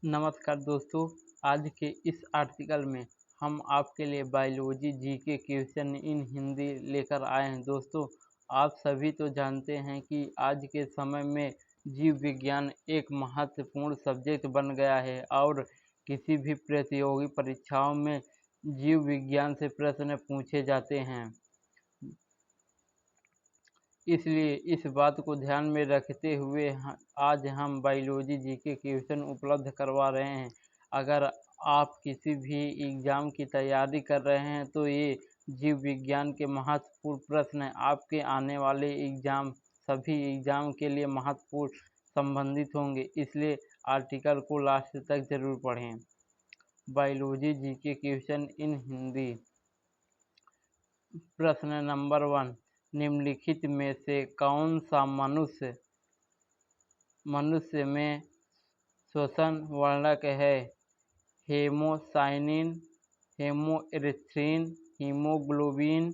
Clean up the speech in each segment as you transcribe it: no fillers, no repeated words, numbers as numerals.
नमस्कार दोस्तों, आज के इस आर्टिकल में हम आपके लिए biology GK question in Hindi लेकर आए हैं। दोस्तों, आप सभी तो जानते हैं कि आज के समय में जीव विज्ञान एक महत्वपूर्ण सब्जेक्ट बन गया है और किसी भी प्रतियोगी परीक्षाओं में जीव विज्ञान से प्रश्न पूछे जाते हैं। इसलिए इस बात को ध्यान में रखते हुए आज हम बायोलॉजी जीके क्वेश्चन उपलब्ध करवा रहे हैं। अगर आप किसी भी एग्ज़ाम की तैयारी कर रहे हैं तो ये जीव विज्ञान के महत्वपूर्ण प्रश्न आपके आने वाले सभी एग्ज़ाम के लिए महत्वपूर्ण संबंधित होंगे, इसलिए आर्टिकल को लास्ट तक ज़रूर पढ़ें। Biology GK question in Hindi. प्रश्न नंबर 1, निम्नलिखित में से कौन सा मनुष्य में श्वसन वर्णक है? Haemocyanin, haemerythrin, haemoglobin,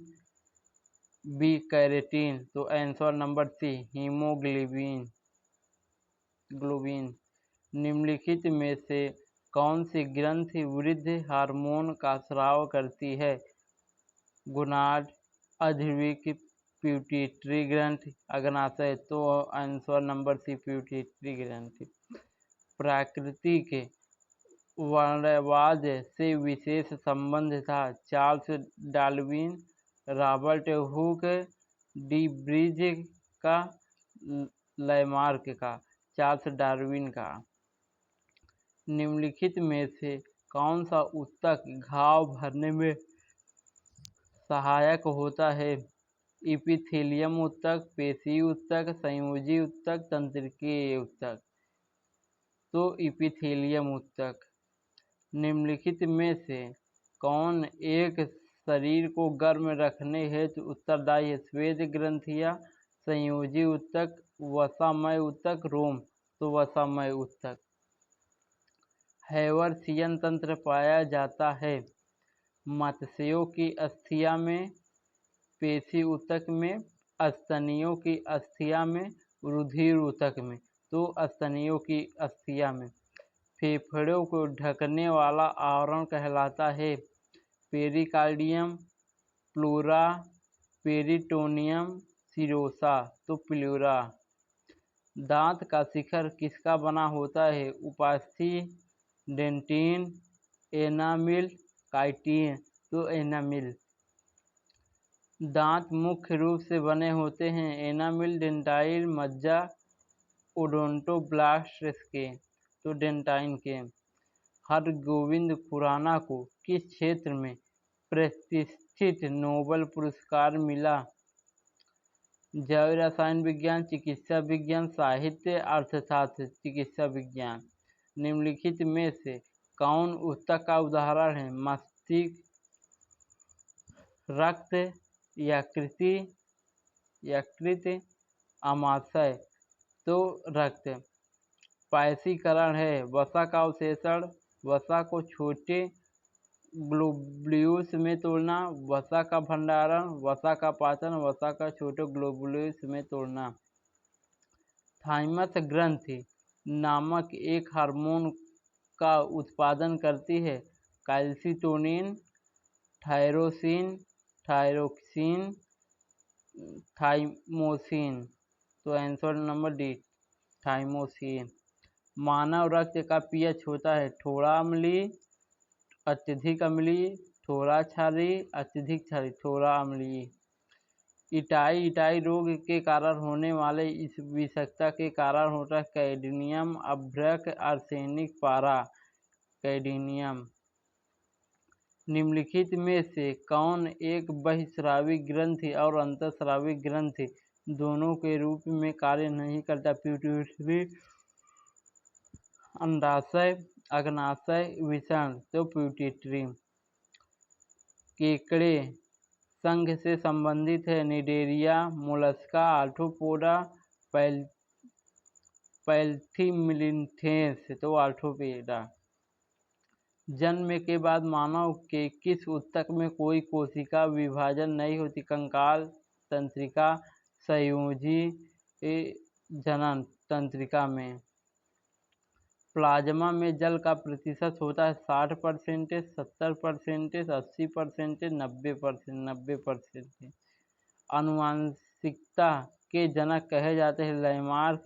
B carotene. तो आंसर नंबर सी, हीमोग्लोबिन। निम्नलिखित में से कौन सी ग्रंथि वृद्धि हार्मोन का स्राव करती है? गोनाड, अधिवृक्क, पिट्यूटरी ग्रंथि, अग्नाशय। तो आंसर नंबर सी, पिट्यूटरी ग्रंथि। प्रकृति के वर्णवाद से विशेष संबंध था। Charles Darwin, Robert Hooke, de Vries का, लैमार्क का। चार्ल्स डार्विन का। निम्नलिखित में से कौन सा ऊतक घाव भरने में सहायक होता है? इपिथेलियम ऊतक, पेशी ऊतक, संयोजी ऊतक, तंत्रिकीय ऊतक। तो इपिथेलियम ऊतक। निम्नलिखित में से कौन एक शरीर को गर्म रखने हेतु उत्तरदायी है? श्वेत ग्रंथियां, संयोजी ऊतक, वसामय ऊतक, रोम। तो वसामय ऊतक। हैवर्सियन तंत्र पाया जाता है मत्स्यों की अस्थिया में, पेशी ऊतक में, स्तनियों की अस्थिया में, रुधिर ऊतक में। तो स्तनियों की अस्थिया में। फेफड़ों को ढकने वाला आवरण कहलाता है? Pericardium, pleura, peritoneum, serosa. तो प्लूरा। दांत का शिखर किसका बना होता है? उपास्थि, डेंटिन, एनामिल, काइटिन। तो एनामिल। दांत मुख्य रूप से बने होते हैं एनामिल, डेंटाइल, मज्जा, ओडोंटोब्लास्ट के। तो डेंटाइन के। हरगोविंद खुराना को किस क्षेत्र में प्रतिष्ठित नोबेल पुरस्कार मिला? जैव रसायन विज्ञान, चिकित्सा विज्ञान, साहित्य, अर्थशास्त्र। चिकित्सा विज्ञान। निम्नलिखित में से कौन ऊतक का उदाहरण है? मस्तिष्क, रक्त, यकृत, आमाशय। तो रक्त। पायसीकरण है वसा का अवशेषण, वसा को छोटे ग्लोब्यूल्स में तोड़ना, वसा का भंडारण, वसा का पाचन, वसा का छोटे ग्लोब्यूल्स में तोड़ना। थाइमस ग्रंथि नामक एक हार्मोन का उत्पादन करती है? Calcitonin, thyroxine, thyroxine, thymosin. तो आंसर नंबर डी, थाइमोसिन। मानव रक्त का पीएच होता है? थोड़ा अम्लीय, अत्यधिक अम्लीय, थोड़ा क्षारीय, अत्यधिक क्षारीय। थोड़ा अम्लीय। इटाई रोग के कारण होने वाले इस विषाक्तता के कारण होता है? कैडमियम, अभ्रक, आर्सेनिक, पारा। कैडमियम। निम्नलिखित में से कौन एक बहिस्रावी ग्रंथि और अंतःस्रावी ग्रंथि दोनों के रूप में कार्य नहीं करता? पिट्यूटरी, अंडाशय, अग्नाशय, वृषण। तो पिट्यूटरी। केकड़े संघ से संबंधित है? Cnidaria, Mollusca, Arthropoda, Platyhelminthes. तो आर्थ्रोपोडा। जन्म के बाद मानव के किस ऊतक में कोई कोशिका विभाजन नहीं होती? कंकाल, तंत्रिका, संयोजी, जनन तंत्रिका में। प्लाज्मा में जल का प्रतिशत होता है 60%, 70%, 80%, 90%। आनुवंशिकता के जनक कहे जाते हैं लैमार्क,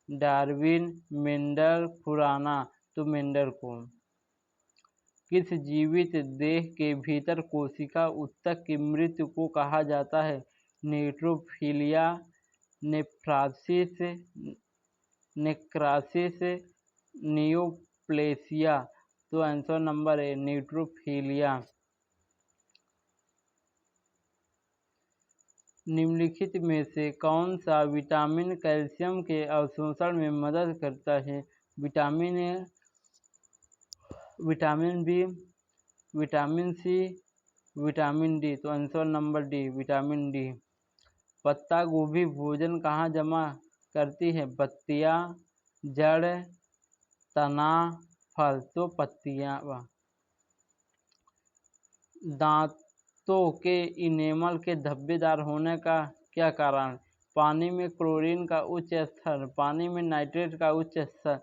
डार्विन, मेंडल, खुराना। तो मेंडल को किस जीवित देह के भीतर कोशिका ऊतक की मृत्यु को कहा जाता है? न्यूट्रोफिलिया, नेफ्रासिस, नेक्रासिस, नियोप्लेसिया। तो आंसर नंबर है न्यूट्रोफिलिया। निम्नलिखित में से कौन सा विटामिन कैल्शियम के अवशोषण में मदद करता है? Vitamin A, vitamin B, vitamin C, vitamin D. तो answer number D, vitamin D. पत्ता गोभी भोजन कहाँ जमा करती है? पत्तियाँ, जड़, तना, फल। तो पत्तियाँ। दांतों के इनेमल के धब्बेदार होने का क्या कारण? पानी में क्लोरीन का उच्च स्तर, पानी में नाइट्रेट का उच्च स्तर,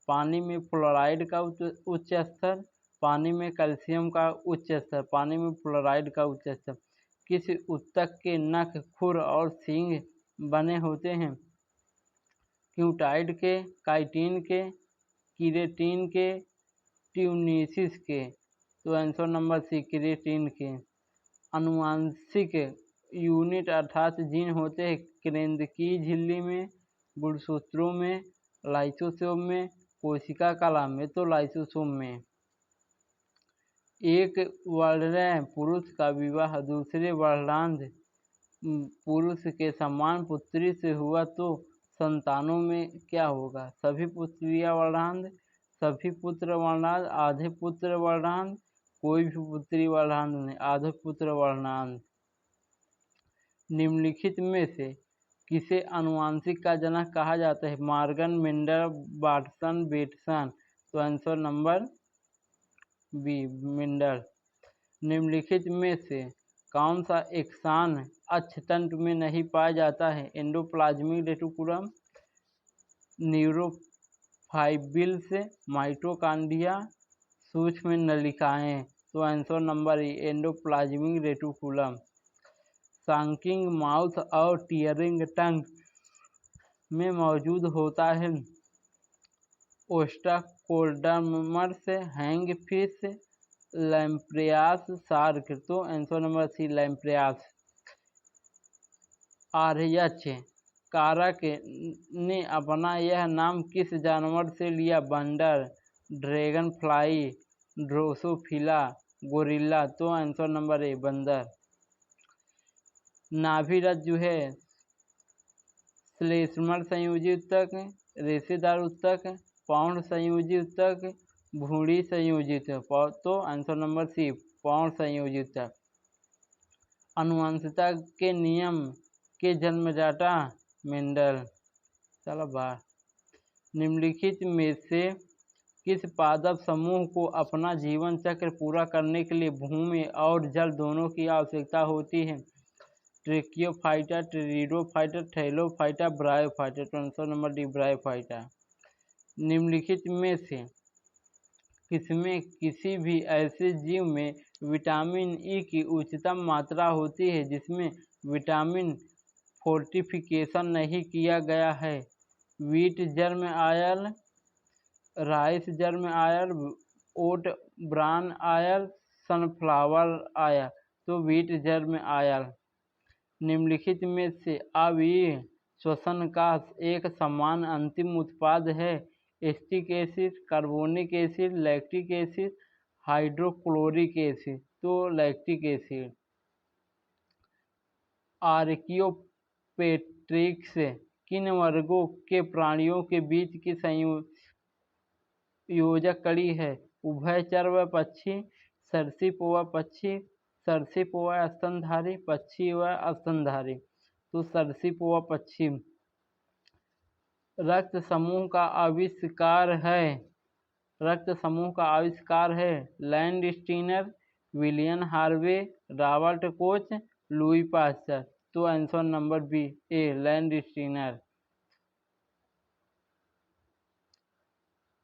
पानी में फ्लोराइड का उच्च स्तर, पानी में कैल्शियम का उच्च स्तर, पानी में फ्लोराइड का उच्च स्तर। किस ऊतक के नख, खुर और सींग बने होते हैं? क्यूटाइड के, काइटिन के, कीरेटिन के, ट्यूनिसिस के। तो आंसर नंबर सी, कीरेटिन के। आनुवांशिक यूनिट अर्थात जीन होते हैं केंद्रकीय झिल्ली में, गुणसूत्रों में, लाइसोसोम में, कोशिका कला में। तो लाइसोसोम में। एक वर्णीय पुरुष का विवाह दूसरे वर्णांध पुरुष के समान पुत्री से हुआ तो संतानों में क्या होगा? सभी पुत्रियां वर्णांध, सभी पुत्र वर्णांध, आधे पुत्र वर्णांध, कोई भी पुत्री वर्णांध नहीं, आधे पुत्र वर्णांध। निम्नलिखित में से किसे आनुवांशिक का जनक कहा जाता है? Morgan, Mendel, Watson, Bateson. तो आंसर नंबर बी, मेंडल। निम्नलिखित में से कौन सा एक्सान अक्षतंतु में नहीं पाया जाता है? एंडोप्लाज्मिक रेटिकुलम, न्यूरोफाइब्रिल्स, माइटोकॉन्ड्रिया, सूक्ष्म नलिकाएं। तो answer number E, endoplasmic reticulum. Sucking mouth और टीयरिंग टंग में मौजूद होता है ओस्ट्राकोडर्मस, हैंगफिश, लैम्प्रियास, शार्क। तो आंसर नंबर सी, लैम्प्रियास। आर्यच कारक ने अपना यह नाम किस जानवर से लिया? बंदर, ड्रैगन फ्लाई, ड्रोसोफिला, गोरिल्ला। तो आंसर नंबर ए, बंदर। नाभि रज्जु है श्लेष्मल संयोजी ऊतक, रेशेदार ऊतक, पौंड संयोजी ऊतक, भूरी संयोजी ऊतक। तो आंसर नंबर सी, पौंड संयोजी ऊतक। आनुवंशिकता के नियम के जन्मदाता मेंडल। चलो बाहर। निम्नलिखित में से किस पादप समूह को अपना जीवन चक्र पूरा करने के लिए भूमि और जल दोनों की आवश्यकता होती है? ट्रेकियोफाइटा, टेरिडोफाइटा, थैलोफाइटा, ब्रायोफाइटा। तो आंसर नंबर डी, ब्रायोफाइटा। निम्नलिखित में से किसमें किसी भी ऐसे जीव में विटामिन ई की उच्चतम मात्रा होती है जिसमें विटामिन फोर्टिफिकेशन नहीं किया गया है? Wheat germ oil, rice germ oil, oat bran oil, sunflower oil. तो वीट जर्म आयल। निम्नलिखित में से अवीय श्वसन का एक समान अंतिम उत्पाद है? Acetic acid, carbonic acid, lactic acid, hydrochloric acid. तो लैक्टिक एसिड। आर्कियोपेट्रिक्स किन वर्गों के प्राणियों के बीच की संयोजक कड़ी है? उभयचर व पक्षी, सरीसृप व पक्षी, सरीसृप व स्तनधारी, पक्षी व स्तनधारी। तो सरीसृप व पक्षी। रक्त समूह का आविष्कार है land Steiner, William Harvey, Robert Koch, Louis Pasteur. तो आंसर नंबर बी, ए, लैंड स्टीनर।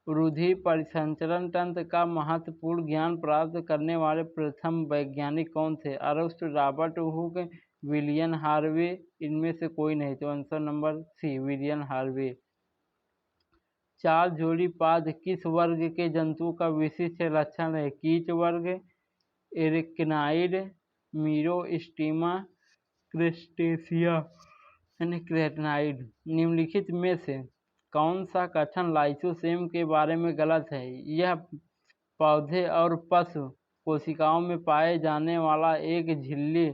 रुधिर परिसंचरण तंत्र का महत्वपूर्ण ज्ञान प्राप्त करने वाले प्रथम वैज्ञानिक कौन थे? अरस्तु, रॉबर्ट हुक, विलियम हार्वे, इनमें से कोई नहीं। तो answer number C, William Harvey. 4 जोड़ी पाद किस वर्ग के जंतुओं का विशिष्ट लक्षण है? कीट वर्ग, एरेक्नाइड, मीरोस्टिमा, क्रेस्टेशिया यानी क्रेटनाइड। निम्नलिखित में से कौन सा कथन लाइसोसोम के बारे में गलत है? यह पौधे और पशु कोशिकाओं में पाए जाने वाला एक झिल्ली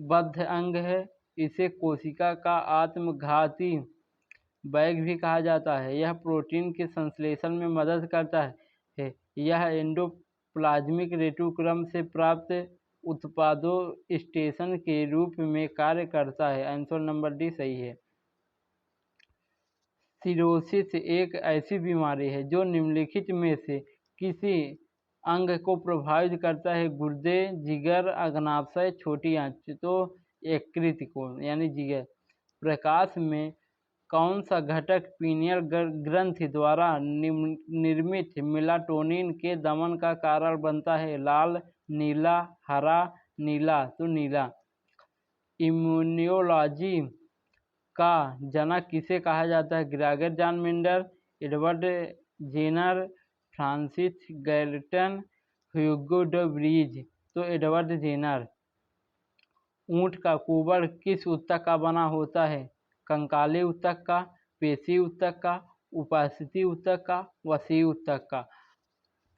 बद्ध अंग है। इसे कोशिका का आत्मघाती बैग भी कहा जाता है। यह प्रोटीन के संश्लेषण में मदद करता है। यह एंडोप्लाज्मिक रेटिकुलम से प्राप्त उत्पादों स्टेशन के रूप में कार्य करता है। आंसर नंबर डी सही है। सिरोसिस एक ऐसी बीमारी है जो निम्नलिखित में से किसी अंग को प्रभावित करता है? गुर्दे, जिगर, अग्नाशय, छोटी आंत। तो यकृत को यानी जिगर। प्रकाश में कौन सा घटक पीनियल ग्रंथि द्वारा निर्मित मेलाटोनिन के दमन का कारण बनता है? लाल, नीला, हरा, नीला। तो नीला। इम्यूनोलॉजी का जनक किसे कहा जाता है? Gregor John Mendel, Edward Jenner, Francis Galton, Hugo de Vries. तो एडवर्ड जेनर। ऊंट का कुबड़ किस ऊतक का बना होता है? कंकाली ऊतक का, पेशी ऊतक का, उपास्थि ऊतक का, वसी ऊतक का।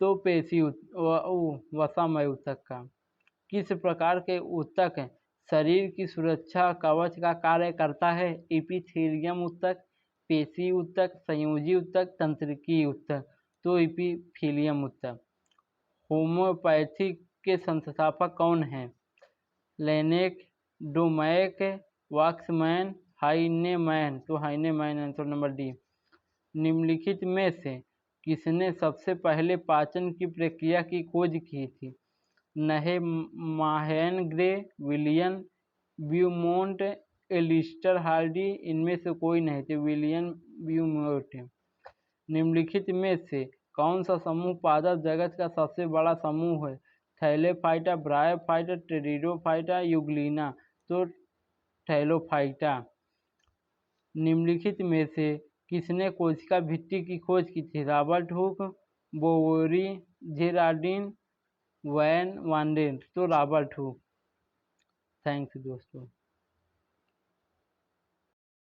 तो पेशी वसामय ऊतक का। किस प्रकार के ऊतक शरीर की सुरक्षा कवच का कार्य करता है? एपिथेलियम ऊतक, पेशी ऊतक, संयोजी ऊतक, तंत्रिकी ऊतक। तो एपिथेलियम ऊतक। होम्योपैथी के संस्थापक कौन हैं? Laennec, Domagk, Waksman, Hahnemann. तो हाइनेमैन। Answer number D. निम्नलिखित में से किसने सबसे पहले पाचन की प्रक्रिया की खोज की थी? Nehemiah Grew, William Beaumont, Alastair Hardy, इनमें से कोई नहीं थे। William Beaumont. निम्नलिखित में से कौन सा समूह पादप जगत का सबसे बड़ा समूह है? थैलेफाइटा, ब्रायोफाइटा, टेरिडोफाइटा, यूग्लिना। तो थैलोफाइटा। निम्नलिखित में से किसने कोशिका भित्ति की खोज की थी? Robert Hooke, Boveri, Geraldine, van Vanden. तो रॉबर्ट हुक। थैंक्स दोस्तों।